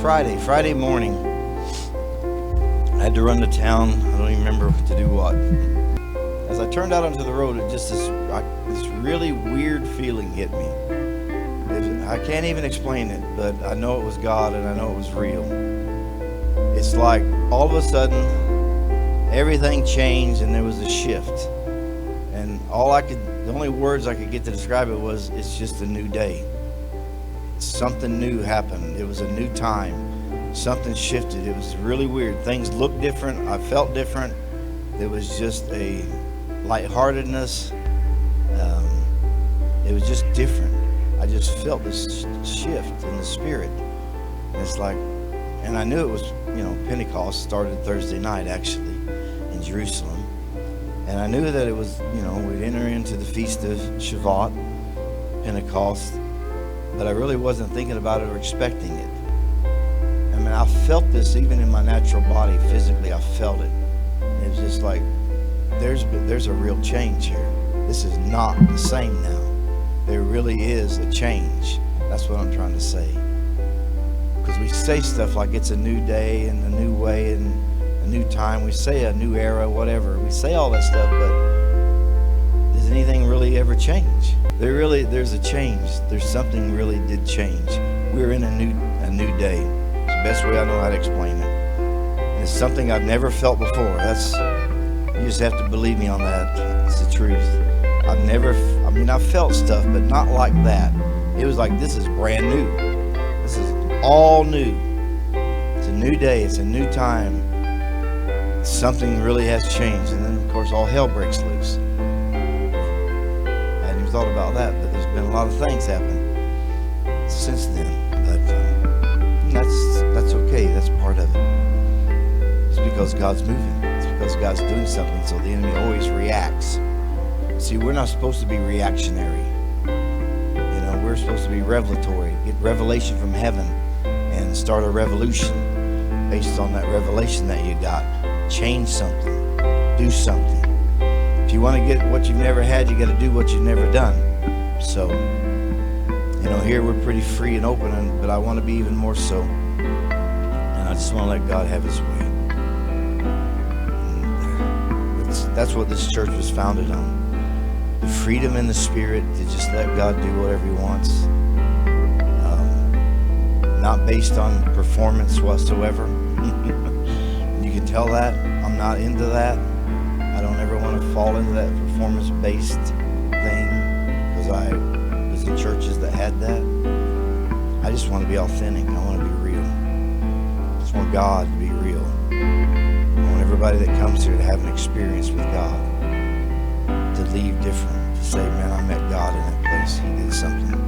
Friday morning. I had to run to town. I don't even remember to do what. As I turned out onto the road, it just this really weird feeling hit me. I can't even explain it, but I know it was God and I know it was real. It's like all of a sudden everything changed and there was a shift. And the only words I could get to describe it was, it's just a new day. Something new happened. It was a new time. Something shifted. It was really weird. Things looked different. I felt different. It was just a lightheartedness. It was just different. I just felt this shift in the spirit. And it's like, and I knew it was, Pentecost started Thursday night actually in Jerusalem. And I knew that it was, we'd enter into the feast of Shavuot, Pentecost, but I really wasn't thinking about it or expecting it. I mean, I felt this even in my natural body, physically, I felt it. And it was just like, there's a real change here. This is not the same now. There really is a change. That's what I'm trying to say. Because we say stuff like it's a new day and a new way and a new time. We say a new era, whatever. We say all that stuff, but does anything really ever change? There's a change. There's something really did change. We're in a new day. It's the best way I know how to explain it. And it's something I've never felt before. You just have to believe me on that. It's the truth. I've felt stuff, but not like that. It was like, this is brand new. This is all new. It's a new day. It's a new time. Something really has changed. And then, of course, all hell breaks loose. I hadn't even thought about that, but there's been a lot of things happen since then. But that's okay. That's part of it. It's because God's moving. It's because God's doing something, so the enemy always reacts. See, we're not supposed to be reactionary. We're supposed to be revelatory, get revelation from heaven and start a revolution based on that revelation that you got. Change something, do something. If you want to get what you've never had, you got to do what you've never done. So, here we're pretty free and open, but I want to be even more so. And I just want to let God have his way. And that's what this church was founded on. The freedom in the spirit to just let God do whatever he wants. Not based on performance whatsoever. You can tell that. I'm not into that. I don't ever want to fall into that performance-based thing because I was in churches that had that. I just want to be authentic. I want to be real. I just want God to be real. I want everybody that comes here to have an experience with God. To leave different, to say, man, I met God in that place. He did something.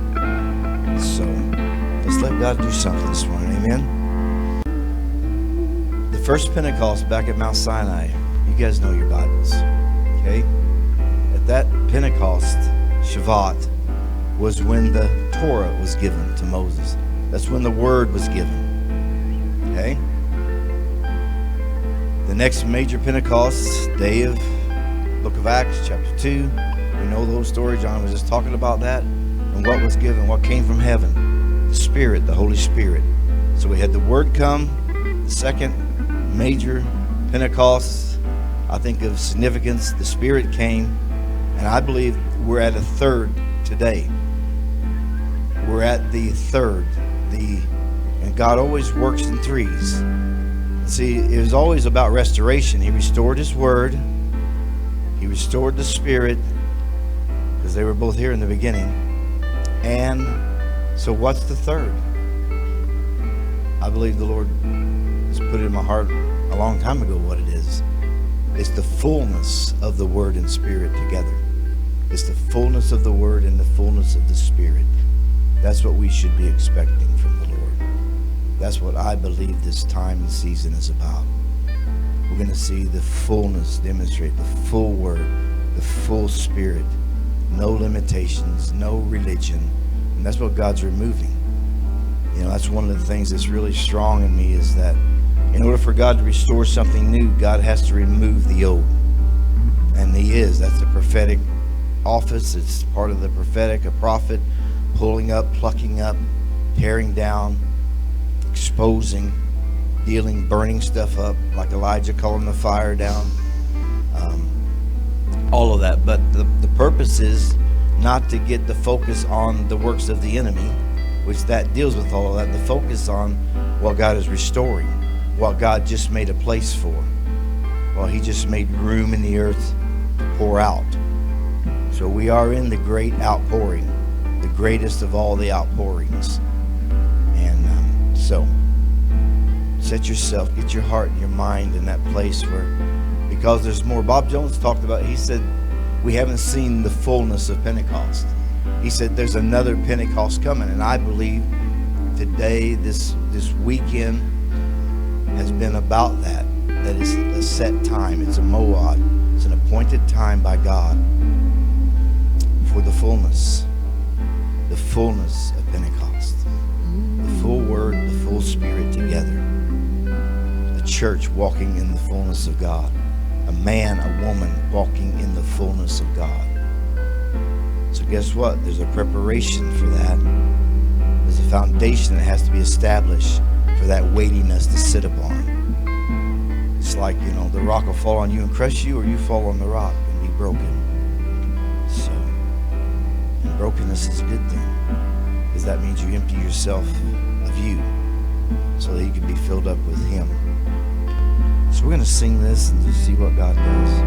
So let's let God do something this morning. Amen. The first Pentecost back at Mount Sinai, you guys know your Bibles, okay? At that Pentecost, Shavuot, was when the Torah was given to Moses. That's when the word was given, okay? The next major Pentecost, day of Book of Acts, chapter 2. We know the whole story. John was just talking about that. And what was given, what came from heaven. The Spirit, the Holy Spirit. So we had the Word come. The second major Pentecost, I think of significance, the Spirit came. And I believe we're at a third today. We're at the third. And God always works in threes. See, it was always about restoration. He restored his Word. He restored the Spirit, because they were both here in the beginning. And so what's the third? I believe the Lord has put it in my heart a long time ago what it is. It's the fullness of the Word and Spirit together. It's the fullness of the Word and the fullness of the Spirit. That's what we should be expecting from the Lord. That's what I believe this time and season is about. We're going to see the fullness demonstrate, the full Word, the full Spirit, no limitations, no religion. And that's what God's removing. That's one of the things that's really strong in me, is that in order for God to restore something new, God has to remove the old. And he is. That's the prophetic office. It's part of the prophetic, a prophet pulling up, plucking up, tearing down, exposing, dealing, burning stuff up, like Elijah calling the fire down. All of that. But the purpose is not to get the focus on the works of the enemy, which that deals with all of that. The focus on what God is restoring, what God just made a place for. Well, he just made room in the earth to pour out. So we are in the great outpouring, the greatest of all the outpourings. And so set yourself, get your heart and your mind in that place where, because there's more. Bob Jones talked about, he said, we haven't seen the fullness of Pentecost. He said there's another Pentecost coming, and I believe today, this weekend has been about that. That is a set time. It's a moad. It's an appointed time by God for the fullness of Pentecost. The full Word, the full Spirit together. The church walking in the fullness of God. A man, a woman walking in the fullness of God. So guess what? There's a preparation for that. There's a foundation that has to be established for that weightiness to sit upon. It's like, the rock will fall on you and crush you, or you fall on the rock and be broken. So, and brokenness is a good thing, because that means you empty yourself of you so that you can be filled up with Him. So we're going to sing this and just see what God does.